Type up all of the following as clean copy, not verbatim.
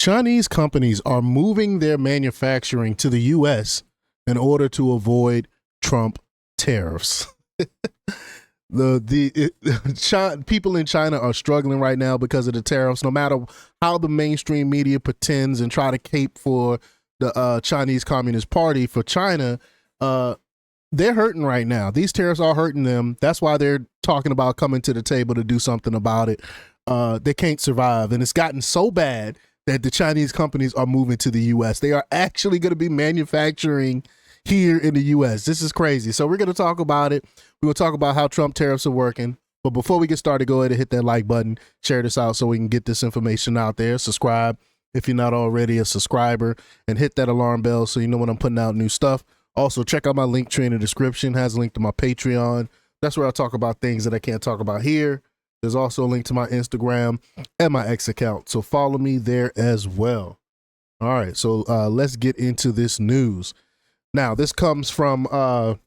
Chinese companies are moving their manufacturing to the U.S. in order to avoid Trump tariffs. People in China are struggling right now because of the tariffs. No matter how the mainstream media pretends and try to cape for the Chinese Communist Party for China, they're hurting right now. These tariffs are hurting them. That's why they're talking about coming to the table to do something about it. They can't survive, and it's gotten so bad that the Chinese companies are moving to the U.S. They are actually going to be manufacturing here in the U.S. This is crazy. So we're going to talk about it. We're going to talk about how Trump tariffs are working. But before we get started, go ahead and hit that like button, share this out so we can get this information out there. Subscribe if you're not already a subscriber, and hit that alarm bell so you know when I'm putting out new stuff. Also, check out my link tree in the description. It has a link to my Patreon. That's where I talk about things that I can't talk about here. There's also a link to my Instagram and my X account. So follow me there as well. All right, so let's get into this news. Now, this comes from the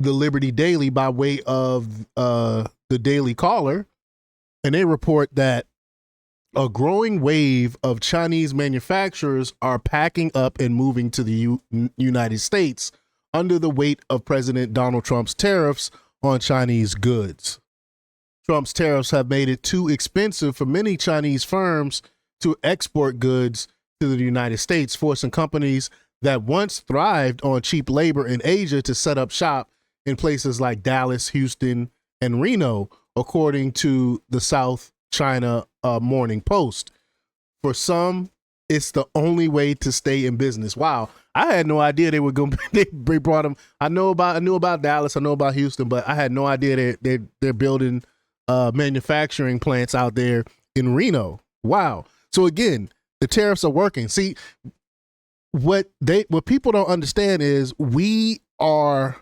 Liberty Daily by way of the Daily Caller, and they report that a growing wave of Chinese manufacturers are packing up and moving to the United States under the weight of President Donald Trump's tariffs on Chinese goods. Trump's tariffs have made it too expensive for many Chinese firms to export goods to the United States, forcing companies that once thrived on cheap labor in Asia to set up shop in places like Dallas, Houston, and Reno, according to the South China Morning Post. For some, it's the only way to stay in business. Wow, I had no idea they were going to. They brought them. I knew about Dallas. I know about Houston, but I had no idea they're building manufacturing plants out there in Reno. Wow. So again, the tariffs are working. See, what people don't understand is we are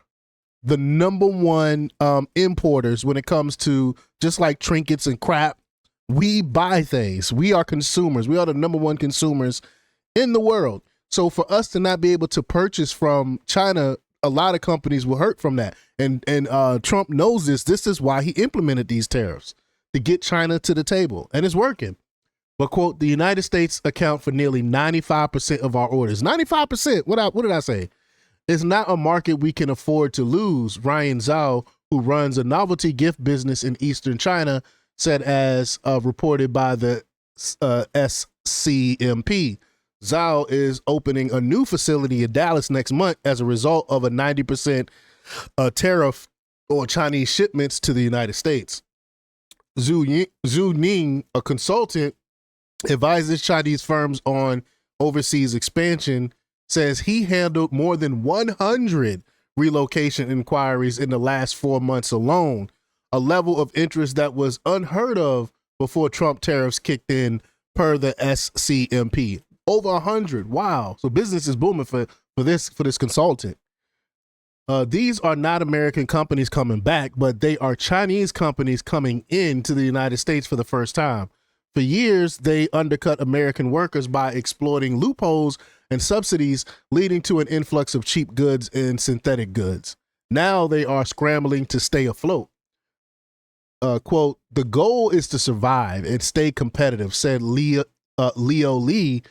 the number one importers when it comes to just like trinkets and crap. We buy things. We are consumers. We are the number one consumers in the world. So for us to not be able to purchase from China, a lot of companies will hurt from that. And Trump knows this. This is why he implemented these tariffs, to get China to the table. And it's working. But, quote, the United States account for nearly 95% of our orders. 95%. What did I say? It's not a market we can afford to lose, Ryan Zhao, who runs a novelty gift business in Eastern China, said, as reported by the SCMP. Zhao is opening a new facility in Dallas next month as a result of a 90% tariff on Chinese shipments to the United States. Zhu Ning, a consultant, advises Chinese firms on overseas expansion, says he handled more than 100 relocation inquiries in the last 4 months alone, a level of interest that was unheard of before Trump tariffs kicked in, per the SCMP. Over 100. Wow. So business is booming for this consultant. These are not American companies coming back, but they are Chinese companies coming into the United States for the first time. For years, they undercut American workers by exploiting loopholes and subsidies, leading to an influx of cheap goods and synthetic goods. Now they are scrambling to stay afloat. Quote, the goal is to survive and stay competitive, said Leo Lee,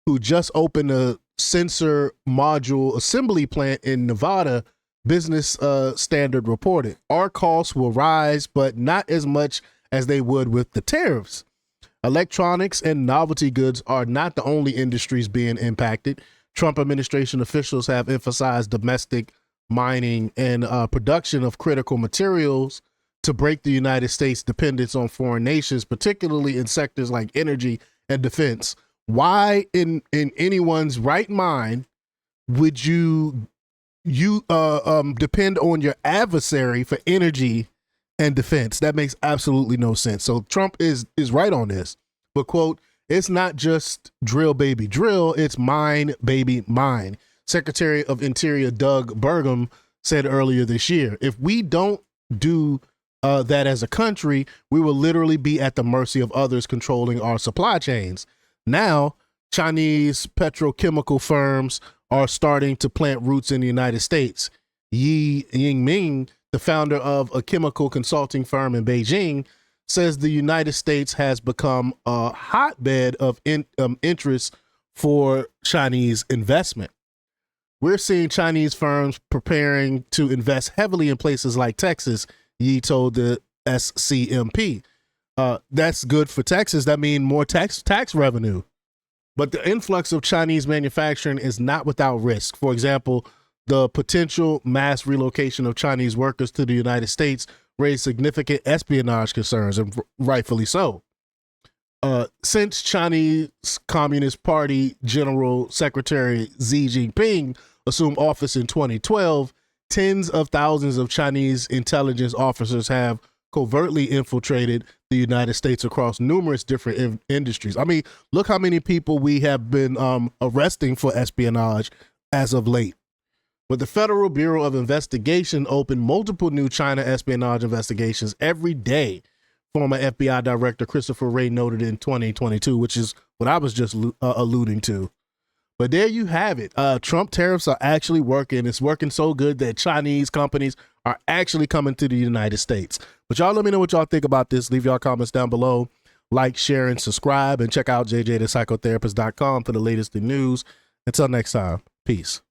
who just opened a sensor module assembly plant in Nevada. Business Standard reported. Our costs will rise, but not as much as they would with the tariffs. Electronics and novelty goods are not the only industries being impacted. Trump administration officials have emphasized domestic mining and production of critical materials to break the United States' dependence on foreign nations, particularly in sectors like energy and defense. Why in anyone's right mind would you depend on your adversary for energy and defense? That makes absolutely no sense. So Trump is right on this. But, quote, it's not just drill, baby, drill. It's mine, baby, mine. Secretary of Interior Doug Burgum said earlier this year, if we don't do that as a country, we will literally be at the mercy of others controlling our supply chains. Now, Chinese petrochemical firms are starting to plant roots in the United States. Yi Yingming, the founder of a chemical consulting firm in Beijing, says the United States has become a hotbed of interest for Chinese investment. We're seeing Chinese firms preparing to invest heavily in places like Texas, Yi told the SCMP. That's good for Texas. That means more tax revenue. But the influx of Chinese manufacturing is not without risk. For example, the potential mass relocation of Chinese workers to the United States raised significant espionage concerns, and rightfully so. Since Chinese Communist Party General Secretary Xi Jinping assumed office in 2012, tens of thousands of Chinese intelligence officers have covertly infiltrated the United States across numerous different industries. I mean, look how many people we have been arresting for espionage as of late. But the Federal Bureau of Investigation opened multiple new China espionage investigations every day, former FBI Director Christopher Wray noted in 2022, which is what I was just alluding to. But there you have it. Trump tariffs are actually working. It's working so good that Chinese companies are actually coming to the United States. But y'all let me know what y'all think about this. Leave y'all comments down below. Like, share, and subscribe. And check out jjthepsychotherapist.com for the latest in news. Until next time, peace.